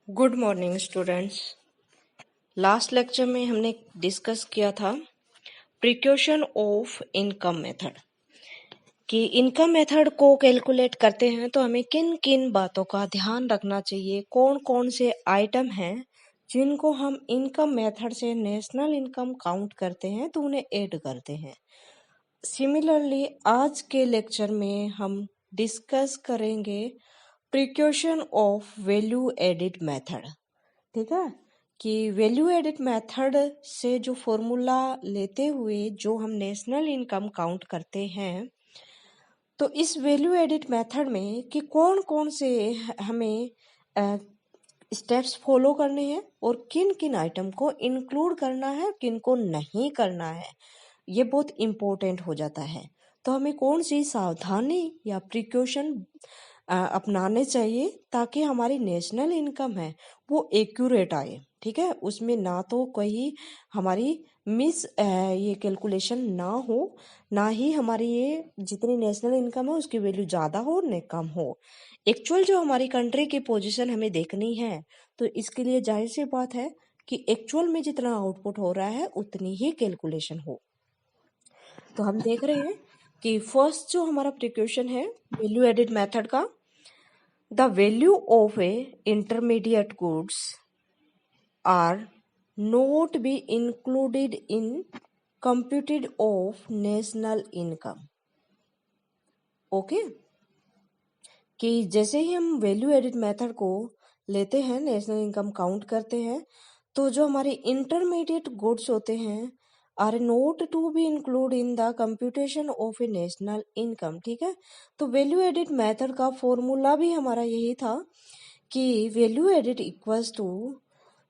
Good morning students. Last lecture में हमने discuss किया था प्रिकॉशन ऑफ इनकम मेथड कि इनकम मेथड को कैलकुलेट करते हैं तो हमें किन किन बातों का ध्यान रखना चाहिए, कौन कौन से आइटम हैं जिनको हम इनकम मेथड से नेशनल इनकम काउंट करते हैं तो उन्हें ऐड करते हैं। सिमिलरली आज के लेक्चर में हम डिस्कस करेंगे precaution of value added method. ठीक है कि वैल्यू एडिड मेथड से जो फॉर्मूला लेते हुए जो हम नेशनल इनकम काउंट करते हैं तो इस वैल्यू एडिड मेथड में कि कौन कौन से हमें स्टेप्स फॉलो करने हैं और किन किन आइटम को इंक्लूड करना है, किन को नहीं करना है, ये बहुत इम्पोर्टेंट हो जाता है। तो हमें कौन सी सावधानी या प्रिकॉशन अपनाने चाहिए ताकि हमारी नेशनल इनकम है वो एक्यूरेट आए। ठीक है, उसमें ना तो कोई हमारी मिस ये कैलकुलेशन ना हो, ना ही हमारी ये जितनी नेशनल इनकम है उसकी वैल्यू ज़्यादा हो न कम हो। एक्चुअल जो हमारी कंट्री की पोजीशन हमें देखनी है तो इसके लिए जाहिर सी बात है कि एक्चुअल में जितना आउटपुट हो रहा है उतनी ही कैलकुलेशन हो। तो हम देख रहे हैं कि फर्स्ट जो हमारा प्रिकॉशन है वैल्यू एडिड मेथड का, the value of a intermediate goods are not be included in computed of national income. Okay, कि जैसे ही हम वैल्यू एडिड मेथड को लेते हैं, नेशनल इनकम काउंट करते हैं, तो जो हमारे इंटरमीडिएट गुड्स होते हैं are not to be include in the computation of a national income. ठीक है, तो वैल्यू एडिड मेथड का फॉर्मूला भी हमारा यही था कि value added equals to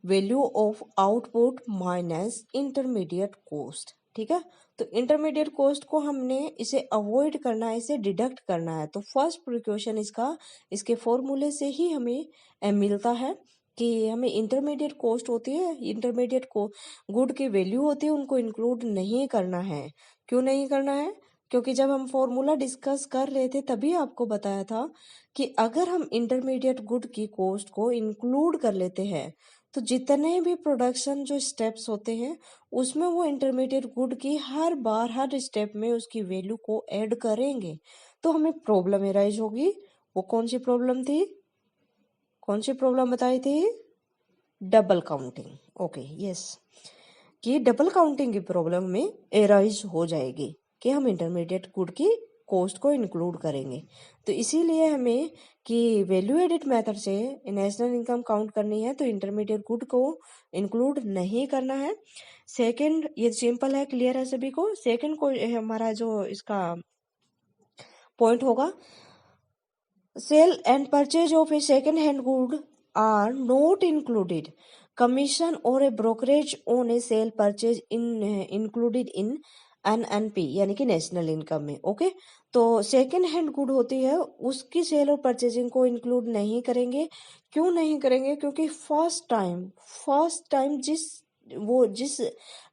value of output minus intermediate cost. ठीक है, तो इंटरमीडिएट कॉस्ट को हमने इसे अवॉइड करना है, इसे डिडक्ट करना है। तो फर्स्ट प्रिकॉशन इसका इसके फॉर्मूले से ही हमें मिलता है कि हमें इंटरमीडिएट कॉस्ट होती है, इंटरमीडिएट को गुड की वैल्यू होती है, उनको इंक्लूड नहीं करना है। क्यों नहीं करना है? क्योंकि जब हम फॉर्मूला डिस्कस कर रहे थे तभी आपको बताया था कि अगर हम इंटरमीडिएट गुड की कॉस्ट को इंक्लूड कर लेते हैं तो जितने भी प्रोडक्शन जो स्टेप्स होते हैं उसमें वो इंटरमीडिएट गुड की हर बार हर स्टेप में उसकी वैल्यू को ऐड करेंगे तो हमें प्रॉब्लम एराइज होगी। वो कौन सी प्रॉब्लम थी? कौन सी प्रॉब्लम बताई थी? Double counting. ओके, यस, कि डबल काउंटिंग की प्रॉब्लम में एराइज हो जाएगी कि हम इंटरमीडिएट गुड की कॉस्ट को इंक्लूड करेंगे। तो इसीलिए हमें कि वैल्यू एडिड मेथड से नेशनल इनकम काउंट करनी है तो इंटरमीडिएट गुड को इंक्लूड नहीं करना है। सेकंड, ये सिंपल है, क्लियर है सभी को। सेकंड को हमारा जो इसका पॉइंट होगा, sale and purchase of a second hand good are not included commission और a brokerage on a sale purchase included in NNP यानी कि नेशनल इनकम में। ओके, तो सेकंड हैंड गुड होती है उसकी सेल और परचेजिंग को इंक्लूड नहीं करेंगे। क्यों नहीं करेंगे? क्योंकि फर्स्ट टाइम जिस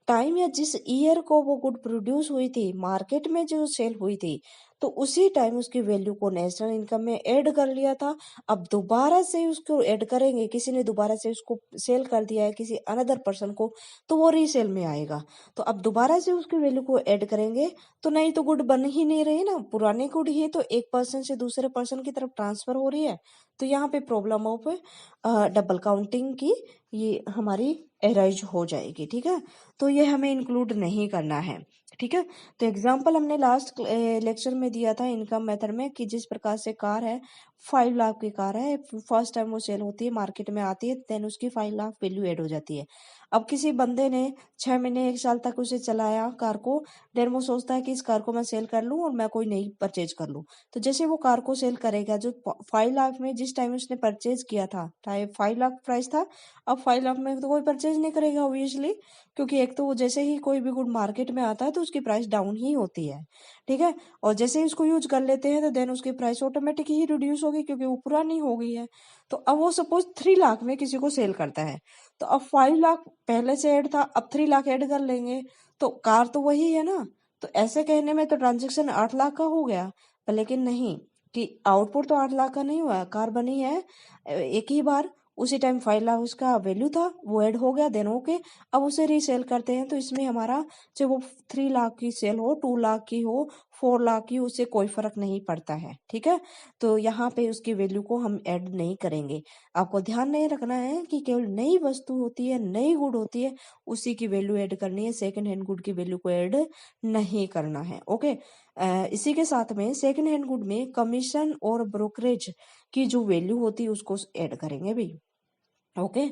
टाइम या जिस ईयर को वो गुड प्रोड्यूस हुई थी, मार्केट में जो सेल हुई थी, तो उसी टाइम उसकी वैल्यू को नेशनल इनकम में ऐड कर लिया था। अब दोबारा से उसको ऐड करेंगे, किसी ने दोबारा से उसको सेल कर दिया है किसी अनदर पर्सन को, तो वो रीसेल में आएगा। तो अब दोबारा से उसकी वैल्यू को ऐड करेंगे तो नहीं तो गुड बन ही नहीं रही ना, पुराने गुड ही तो एक पर्सन से दूसरे पर्सन की तरफ ट्रांसफर हो रही है। तो यहाँ पे प्रॉब्लम ऑफ डबल काउंटिंग की ये हमारी एराइज हो जाएगी। ठीक है, तो ये हमें इंक्लूड नहीं करना है। ठीक है, तो एग्जाम्पल हमने लास्ट लेक्चर में दिया था इनकम मेथड में कि जिस प्रकार से कार है, 5 लाख की कार है, फर्स्ट टाइम वो सेल होती है, मार्केट में आती है, देन उसकी 5 लाख वैल्यू ऐड हो जाती है। अब किसी बंदे ने 6 महीने 1 साल तक उसे चलाया कार को, देन वो सोचता है कि इस कार को मैं सेल कर लूं और मैं कोई नई परचेज कर लूं। तो जैसे वो कार को सेल करेगा, जो 5 लाख में जिस टाइम उसने परचेज किया था, 5 लाख प्राइस था, अब 5 लाख में तो कोई परचेज नहीं करेगा ऑब्वियसली, क्योंकि एक तो वो जैसे ही कोई भी गुड मार्केट में आता है तो उसकी प्राइस डाउन ही होती है। ठीक है, और जैसे ही उसको यूज कर लेते हैं तो देन उसकी प्राइस ऑटोमेटिक ही रिड्यूस होगी क्योंकि वो पुरानी हो गई है। तो अब वो सपोज 3 लाख में किसी को सेल करता है, तो अब 5 लाख पहले से ऐड था, अब 3 लाख ऐड कर लेंगे तो कार तो वही है ना। तो ऐसे कहने में तो ट्रांजेक्शन 8 लाख का हो गया, पर लेकिन नहीं, कि आउटपुट तो 8 लाख का नहीं हुआ, कार बनी है एक ही बार, उसी टाइम 5 लाख उसका वैल्यू था, वो ऐड हो गया, देन ओके, अब उसे रीसेल करते हैं। तो इसमें हमारा चाहे वो 3 लाख की सेल हो, 2 लाख की हो, 4 लाख की, उससे कोई फर्क नहीं पड़ता है। ठीक है, तो यहाँ पे उसकी वैल्यू को हम ऐड नहीं करेंगे। आपको ध्यान नहीं रखना है कि केवल नई वस्तु होती है, नई गुड होती है, उसी की वैल्यू ऐड करनी है, सेकंड हैंड गुड की वैल्यू को ऐड नहीं करना है। ओके, इसी के साथ में सेकंड हैंड गुड में कमीशन और ब्रोकरेज की जो वैल्यू होती है उसको ऐड करेंगे भाई। ओके,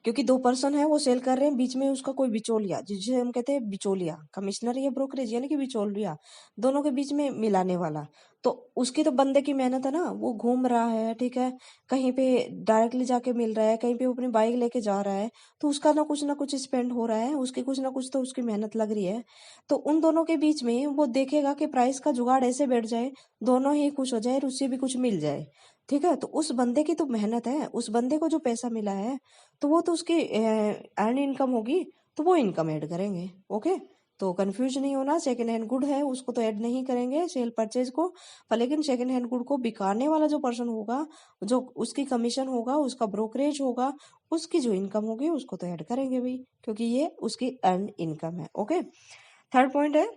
क्योंकि 2 पर्सन है वो सेल कर रहे हैं, बीच में उसका कोई बिचौलिया, जिसे हम कहते हैं बिचौलिया, कमिश्नर या ब्रोकरेज यानी कि बिचौलिया, दोनों के बीच में मिलाने वाला। तो उसकी तो बंदे की मेहनत है ना, वो घूम रहा है, ठीक है, कहीं पे डायरेक्टली जाके मिल रहा है, कहीं पे वो अपनी बाइक लेके जा रहा है, तो उसका ना कुछ स्पेंड हो रहा है, उसकी कुछ ना कुछ तो उसकी मेहनत लग रही है। तो उन दोनों के बीच में वो देखेगा कि प्राइस का जुगाड़ ऐसे बैठ जाए, दोनों ही खुश हो जाए और उससे भी कुछ मिल जाए। ठीक है, तो उस बंदे की तो मेहनत है, उस बंदे को जो पैसा मिला है, तो वो तो उसकी अर्न इनकम होगी, तो वो इनकम ऐड करेंगे। ओके, तो कंफ्यूज नहीं होना, सेकंड हैंड गुड है उसको तो ऐड नहीं करेंगे सेल परचेज को, पर लेकिन सेकंड हैंड गुड को बिकाने वाला जो पर्सन होगा, जो उसकी कमीशन होगा, उसका ब्रोकरेज होगा, उसकी जो इनकम होगी उसको तो ऐड करेंगे भाई, क्योंकि ये उसकी अर्न इनकम है। ओके, थर्ड पॉइंट है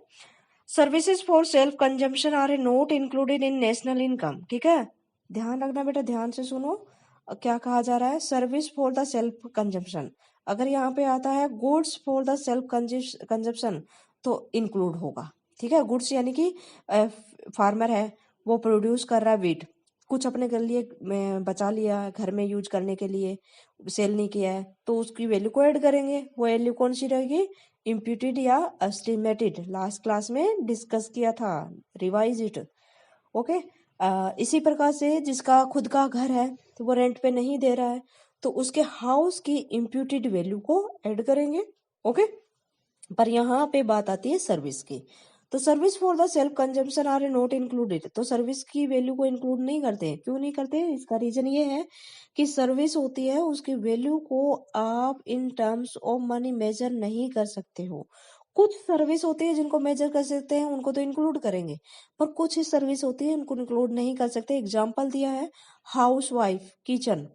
services for self consumption are not included in national income. ठीक है, ध्यान रखना बेटा, ध्यान से सुनो, क्या कहा जा रहा है, service for the self consumption, अगर यहाँ पे आता है goods for the self consumption तो इंक्लूड होगा। ठीक है, गुड्स यानी कि फार्मर है, वो प्रोड्यूस कर रहा है वीट, कुछ अपने के लिए बचा लिया, घर में यूज करने के लिए सेल नहीं किया है, तो उसकी वैल्यू को ऐड करेंगे। वो वैल्यू कौन सी रहेगी, इम्प्यूटेड या एस्टिमेटेड, लास्ट क्लास में डिस्कस किया था, रिवाइज इट। ओके, इसी प्रकार से जिसका खुद का घर है तो वो रेंट पे नहीं दे रहा है, तो उसके हाउस की इम्प्यूटेड वैल्यू को ऐड करेंगे। ओके, पर यहाँ पे बात आती है सर्विस की, तो service for the self consumption are not included, तो सर्विस की वैल्यू को इंक्लूड नहीं करते। क्यों नहीं करते, इसका रीजन ये है कि सर्विस होती है, उसकी वैल्यू को आप in terms of money measure नहीं कर सकते हो। कुछ सर्विस होती है जिनको मेजर कर सकते हैं, उनको तो इंक्लूड करेंगे, पर कुछ ही सर्विस होती है उनको इंक्लूड नहीं कर सकते। एग्जाम्पल दिया है, हाउस वाइफ, किचन,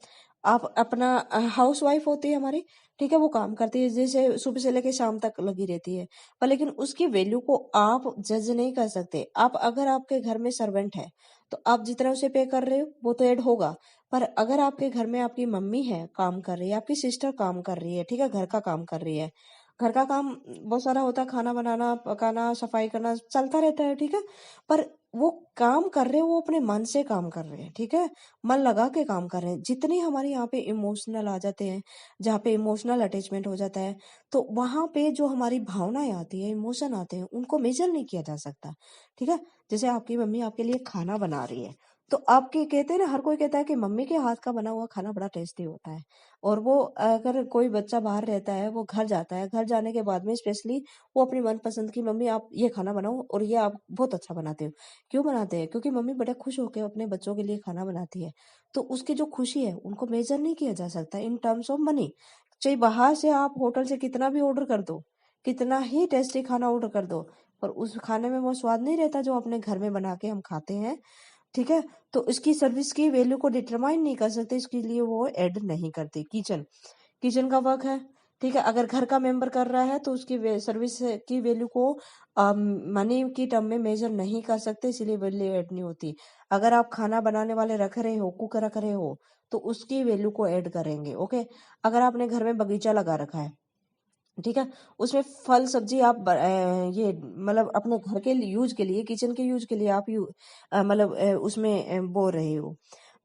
आप अपना हाउस वाइफ होती है हमारी, ठीक है, वो काम करती है, जैसे सुबह से लेकर शाम तक लगी रहती है, पर लेकिन उसकी वैल्यू को आप जज नहीं कर सकते। आप अगर आपके घर में सर्वेंट है तो आप जितना उसे पे कर रहे हो वो तो ऐड होगा, पर अगर आपके घर में आपकी मम्मी है काम कर रही है, आपकी सिस्टर काम कर रही है, ठीक है, घर का काम कर रही है, घर का काम बहुत सारा होता है, खाना बनाना, पकाना, सफाई करना चलता रहता है, ठीक है, पर वो काम कर रहे हैं, वो अपने मन से काम कर रहे हैं, ठीक है, मन लगा के काम कर रहे हैं। जितनी हमारे यहाँ पे इमोशनल आ जाते हैं, जहाँ पे इमोशनल अटैचमेंट हो जाता है, तो वहां पे जो हमारी भावनाएं आती है, इमोशन आते हैं, उनको मेजर नहीं किया जा सकता। ठीक है, जैसे आपकी मम्मी आपके लिए खाना बना रही है, तो आपके कहते हैं ना, हर कोई कहता है कि मम्मी के हाथ का बना हुआ खाना बड़ा टेस्टी होता है, और वो अगर कोई बच्चा बाहर रहता है, वो घर जाता है, घर जाने के बाद में स्पेशली वो अपनी मनपसंद की, मम्मी आप ये खाना बनाओ और ये आप बहुत अच्छा बनाते हो, क्यों बनाते हैं, क्योंकि मम्मी बड़ा खुश होकर अपने बच्चों के लिए खाना बनाती है, तो उसकी जो खुशी है उनको मेजर नहीं किया जा सकता इन टर्म्स ऑफ मनी। चाहे बाहर से आप होटल से कितना भी ऑर्डर कर दो, कितना ही टेस्टी खाना ऑर्डर कर दो, पर उस खाने में वो स्वाद नहीं रहता जो अपने घर में बना के हम खाते हैं। ठीक है, तो इसकी सर्विस की वैल्यू को डिटरमाइन नहीं कर सकते, इसके लिए वो ऐड नहीं करते। किचन, किचन का वर्क है, ठीक है, अगर घर का मेंबर कर रहा है तो उसकी सर्विस की वैल्यू को मनी की टर्म में मेजर नहीं कर सकते, इसीलिए वैल्यू ऐड नहीं होती। अगर आप खाना बनाने वाले रख रहे हो, कुक रख रहे हो, तो उसकी वैल्यू को ऐड करेंगे। ओके, अगर आपने घर में बगीचा लगा रखा है, ठीक है, उसमें फल सब्जी आप ये मतलब अपने घर के यूज के लिए, किचन के यूज के लिए आप मतलब उसमें बो रहे हो,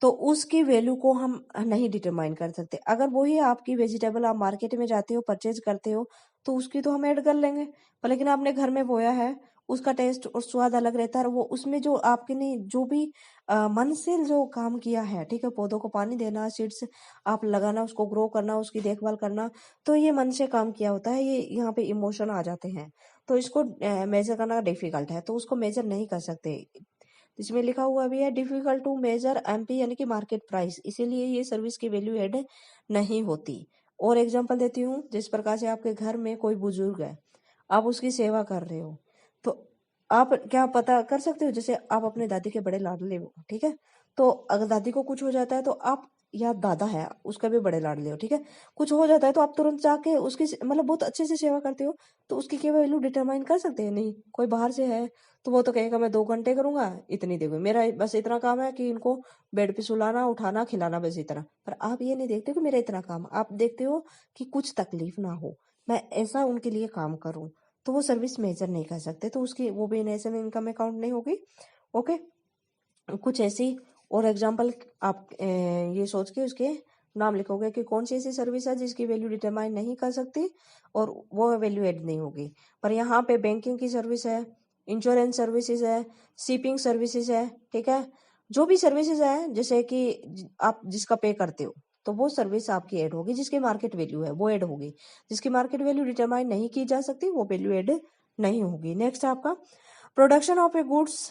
तो उसकी वैल्यू को हम नहीं डिटरमाइन कर सकते। अगर वही आपकी वेजिटेबल आप मार्केट में जाते हो, परचेज करते हो, तो उसकी तो हम ऐड कर लेंगे, पर लेकिन आपने घर में बोया है, उसका टेस्ट और स्वाद अलग रहता है, वो उसमें जो आपके ने जो भी मन से जो काम किया है, ठीक है, पौधों को पानी देना, सीड्स आप लगाना, उसको ग्रो करना, उसकी देखभाल करना, तो ये मन से काम किया होता है, ये यहाँ पे इमोशन आ जाते हैं, तो इसको मेजर करना डिफिकल्ट है, तो उसको मेजर नहीं कर सकते। इसमें लिखा हुआ भी है डिफिकल्ट टू मेजर एमपी यानी कि मार्केट प्राइस, इसीलिए ये सर्विस की वैल्यू ऐड नहीं होती। और एग्जांपल देती हूँ, जिस प्रकार से आपके घर में कोई बुजुर्ग है, आप उसकी सेवा कर रहे हो, तो आप क्या पता कर सकते हो, जैसे आप अपने दादी के बड़े लाडले हो, ठीक है, तो अगर दादी को कुछ हो जाता है तो आप या दादा है उसका भी बड़े लाडले हो, ठीक है। कुछ हो जाता है तो आप तुरंत जाके उसकी मतलब बहुत अच्छे से सेवा करते हो, तो उसकी क्या वैल्यू डिटरमाइन कर सकते हैं? नहीं। कोई बाहर से है तो वो तो कहेगा मैं 2 घंटे करूंगा, इतनी देगा, मेरा बस इतना काम है कि इनको बेड पे सुलाना, उठाना, खिलाना, बस इतना। पर आप ये नहीं देखते कि मेरा इतना काम, आप देखते हो कि कुछ तकलीफ ना हो, मैं ऐसा उनके लिए काम करूं, तो वो सर्विस मेजर नहीं कर सकते, तो उसकी वो भी नेशनल इनकम अकाउंट नहीं होगी। ओके। कुछ ऐसी और एग्जांपल आप ये सोच के उसके नाम लिखोगे कि कौन सी ऐसी सर्विस है जिसकी वैल्यू डिटरमाइन नहीं कर सकती और वो वैल्यू एड नहीं होगी। पर यहाँ पे बैंकिंग की सर्विस है, इंश्योरेंस सर्विसेज है, शिपिंग सर्विसेज है, ठीक है। जो भी सर्विसेज है जैसे कि आप जिसका पे करते हो, तो वो सर्विस आपकी ऐड होगी, जिसकी मार्केट वैल्यू है वो ऐड होगी। जिसकी मार्केट वैल्यू डिटरमाइन नहीं की जा सकती वो वैल्यू ऐड नहीं होगी। नेक्स्ट आपका production of A goods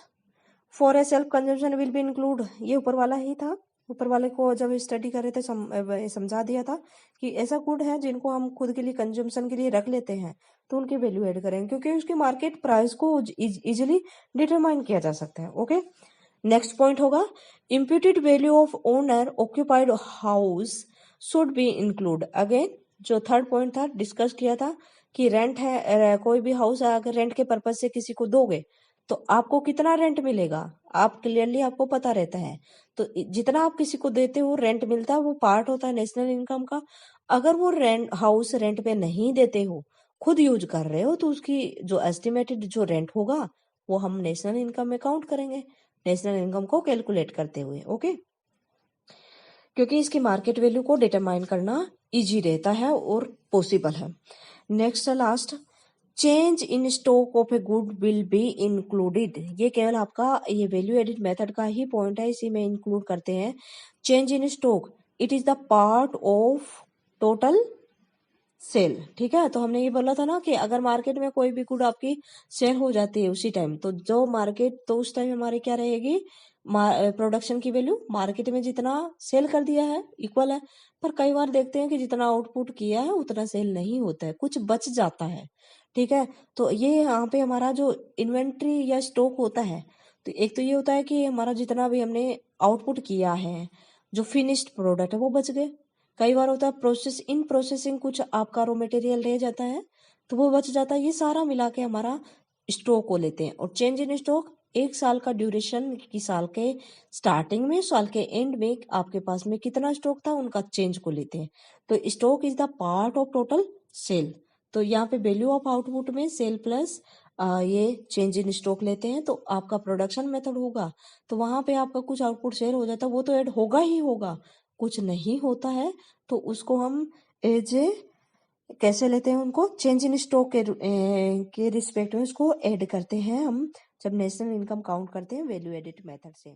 for a self consumption will be include, ये ऊपर वाला ही था। ऊपर वाले को जब स्टडी कर रहे थे समझा दिया था कि ऐसा गुड है जिनको हम खुद के लिए कंजम्पशन के लिए रख लेते हैं तो उनकी वैल्यू ऐड करेंगे, क्योंकि उसकी मार्केट प्राइस को इजिली डिटरमाइन किया जा सकता है। ओके। नेक्स्ट पॉइंट होगा imputed value of owner occupied house should be include. Again जो थर्ड पॉइंट था डिस्कस किया था कि रेंट है, कोई भी हाउस है अगर रेंट के पर्पज से किसी को दोगे तो आपको कितना रेंट मिलेगा, आप क्लियरली आपको पता रहता है। तो जितना आप किसी को देते हो रेंट मिलता है, वो पार्ट होता है नेशनल इनकम का। अगर वो रेंट हाउस रेंट पे नहीं देते हो, खुद यूज कर रहे हो, तो उसकी जो एस्टिमेटेड जो रेंट होगा वो हम नेशनल इनकम में काउंट करेंगे, नेशनल इनकम को कैलकुलेट करते हुए। ओके। क्योंकि इसकी मार्केट वैल्यू को डिटरमाइन करना इजी रहता है और पॉसिबल है। Next last change in stock of a good will be included, ये केवल आपका ये वैल्यू एडिट मेथड का ही पॉइंट है, इसी में इंक्लूड करते हैं। Change in stock it is the part of total sale, ठीक है। तो हमने ये बोला था ना कि अगर मार्केट में कोई भी गुड आपकी सेल हो जाती है उसी टाइम, तो जो मार्केट तो उस टाइम हमारी क्या रहेगी, प्रोडक्शन की वैल्यू मार्केट में जितना सेल कर दिया है इक्वल है। पर कई बार देखते हैं कि जितना आउटपुट किया है उतना सेल नहीं होता है, कुछ बच जाता है, ठीक है। तो ये यहाँ पे हमारा जो इन्वेंट्री या स्टॉक होता है, तो एक तो ये होता है कि हमारा जितना भी हमने आउटपुट किया है, जो फिनिश्ड प्रोडक्ट है वो बच गए। कई बार होता है प्रोसेस इन प्रोसेसिंग कुछ आपका रॉ मटेरियल रह जाता है तो वो बच जाता है, ये सारा मिला के हमारा स्टॉक को लेते हैं। और चेंज इन स्टॉक 1 साल का ड्यूरेशन की, साल के स्टार्टिंग में साल के एंड में आपके पास में कितना स्टॉक था उनका चेंज को लेते हैं। तो stock is the part of total sale. तो यहाँ पे वैल्यू ऑफ आउटपुट में सेल प्लस ये चेंज इन स्टॉक लेते हैं, तो आपका प्रोडक्शन मेथड होगा तो वहां पे आपका कुछ आउटपुट सेल हो जाता है, वो तो ऐड होगा ही होगा। कुछ नहीं होता है तो उसको हम एज ए कैसे लेते हैं, उनको चेंज इन स्टॉक के रिस्पेक्ट में उसको ऐड करते हैं हम, जब नेशनल इनकम काउंट करते हैं वैल्यू एडिट मेथड से।